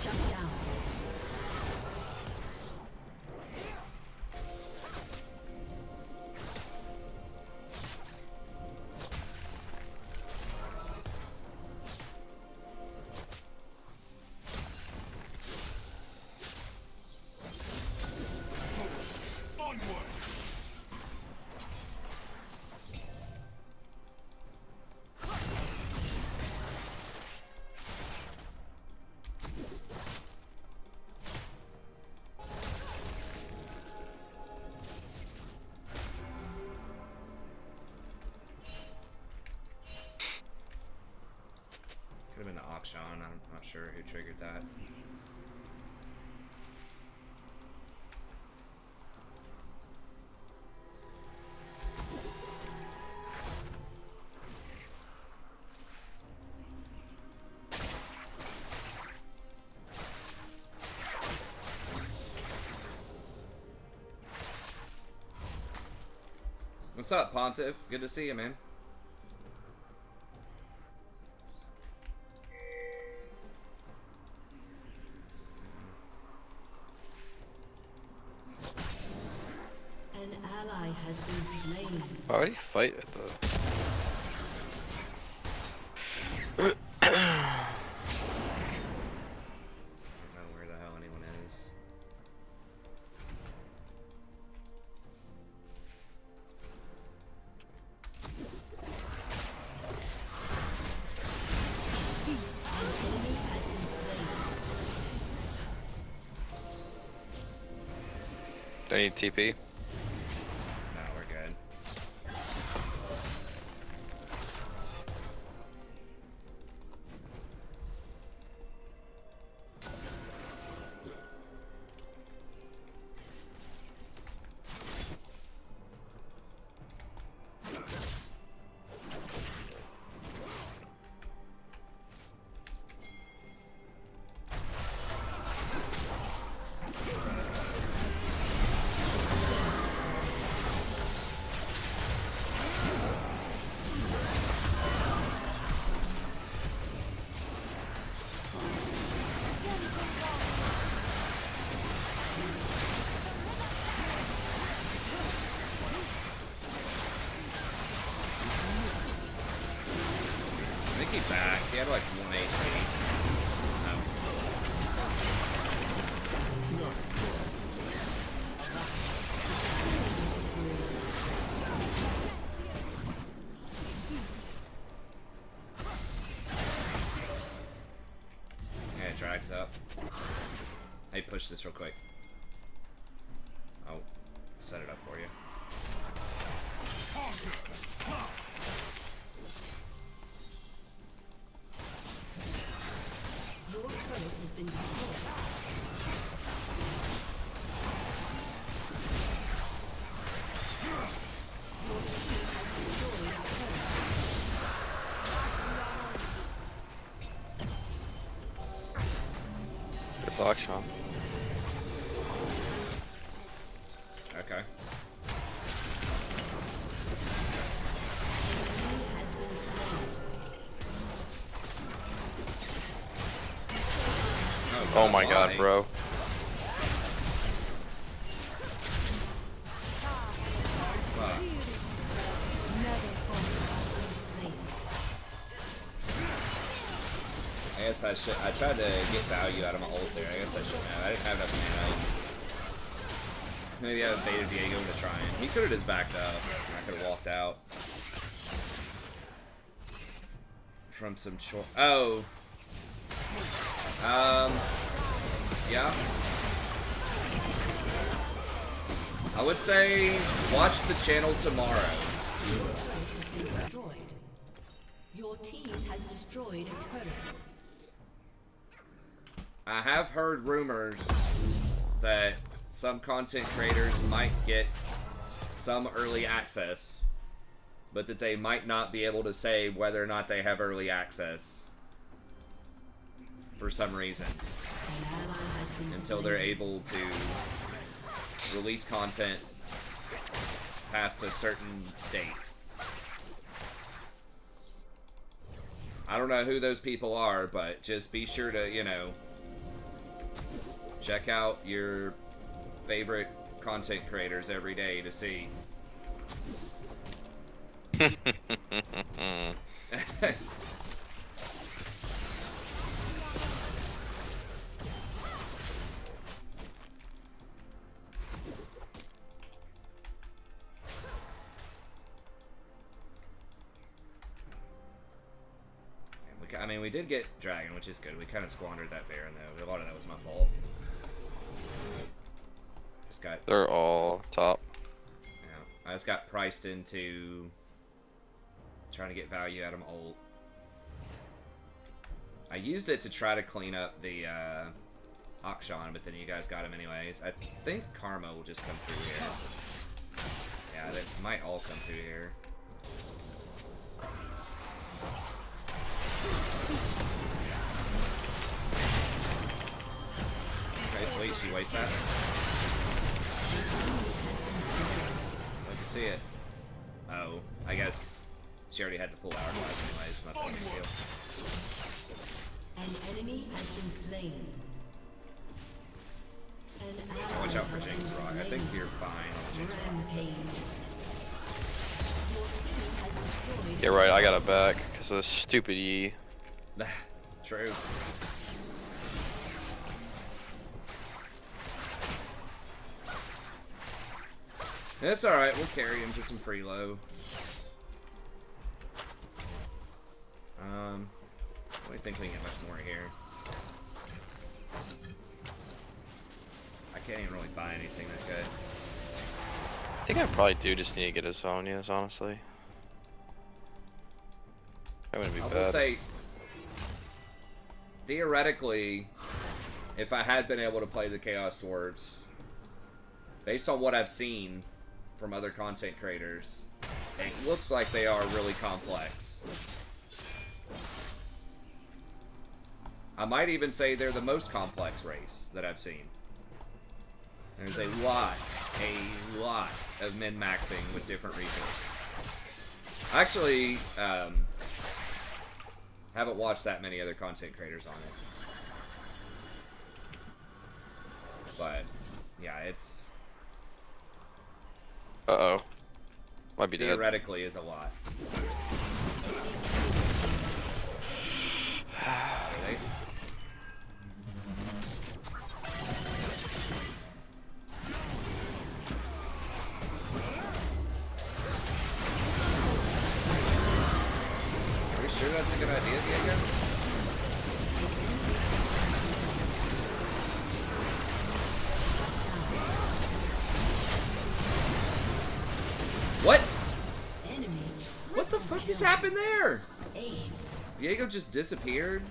Shut down. Could have been the auction. I'm not sure who triggered that. What's up, Pontiff? Good to see you, man. An ally has been slain. Why would he fight at the... I don't know where the hell anyone is. An enemy has been slain. Do I need TP? No, we're good. I think he backed. He had like 1 HP. Okay, it drags up. Hey, push this real quick. I'll set it up for you. Your turret has been destroyed. Your team has destroyed a turret. There's auction. Okay. Enemy has been slain. Oh my why? god, bro. Fuck. I guess I should. I tried to get value out of my ult there. I guess I shouldn't have. I didn't have enough mana. Maybe I have baited Diego into trying. He could have just backed up. And I could have walked out. From some short. Oh. Yeah. I would say watch the channel tomorrow. Destroyed. Your team has destroyed a turret. I have heard rumors that some content creators might get some early access, but that they might not be able to say whether or not they have early access for some reason An ally has been until slain. they're able to release content past a certain date. I don't know who those people are, but just be sure to, you know, check out your favorite content creators every day to see. I mean, we did get Dragon, which is good. We kind of squandered that Baron, though. A lot of that was my fault. Just got... They're all top. Yeah, I just got priced into trying to get value out of my ult. I used it to try to clean up the Akshan, but then you guys got him anyways. I think Karma will just come through here. Yeah, they might all come through here. Okay, sweet. She wastes that. Like to see it. Oh, I guess she already had the full hourglass anyways. Not that big a deal. An enemy has been slain. An ally Watch out for has Jinx been Rock. I slain. think you're fine on Jinx Rock. Rampage. Your team has destroyed. Yeah, right. I got it back because of this stupid E. True. It's alright, we'll carry him to some free low. I don't think we can get much more here. I can't even really buy anything that good. I think I probably do just need to get a Zonias, honestly. That wouldn't be I will bad. say, theoretically, if I had been able to play the Chaos Dwarves, based on what I've seen from other content creators, it looks like they are really complex. I might even say they're the most complex race that I've seen. There's a lot of min-maxing with different resources. I actually haven't watched that many other content creators on it. But, yeah, it's... Uh-oh. Might be dead. theoretically is a lot. Really? Are we sure that's a good idea, Diego? What? Enemy What the fuck just happened there? ace. Diego just disappeared?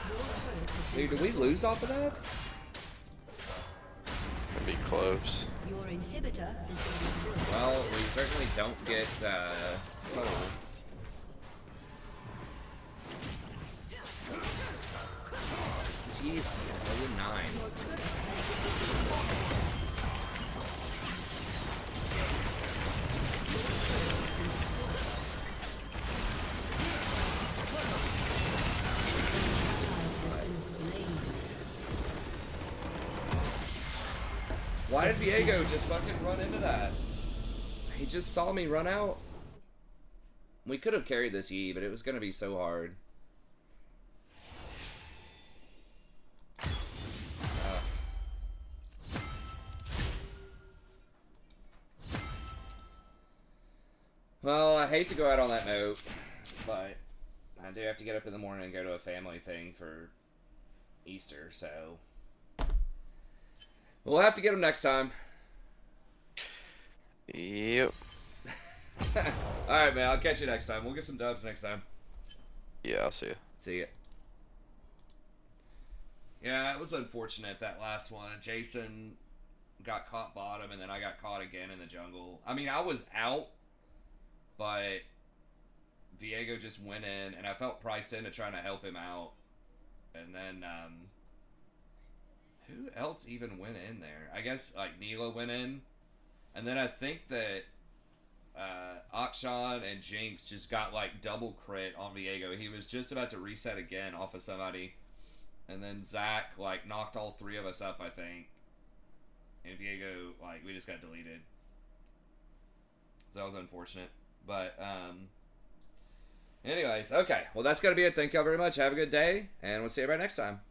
Your turret has been Dude, did we lose off of that? That'd be close. Your inhibitor has been destroyed. Well, we certainly don't get soul. Jeez, 0-9. Has been slain. Why did Diego just fucking run into that? He just saw me run out. We could have carried this Yi, but it was gonna be so hard. Well, I hate to go out on that note, but I do have to get up in the morning and go to a family thing for Easter, so we'll have to get him next time. Yep. Alright, man, I'll catch you next time. We'll get some dubs next time. Yeah, I'll see you. See ya. Yeah, it was unfortunate, that last one. Jason got caught bottom, and then I got caught again in the jungle. I mean, I was out, but Viego just went in, and I felt priced into trying to help him out. And then, who else even went in there? I guess, like, Neela went in. And then I think that Akshan and Jinx just got, like, double crit on Viego. He was just about to reset again off of somebody. And then Zach, like, knocked all three of us up, I think. And Viego, like, we just got deleted. So that was unfortunate. But, anyways, okay. Well, that's going to be it. Thank y'all very much. Have a good day. And we'll see you right next time.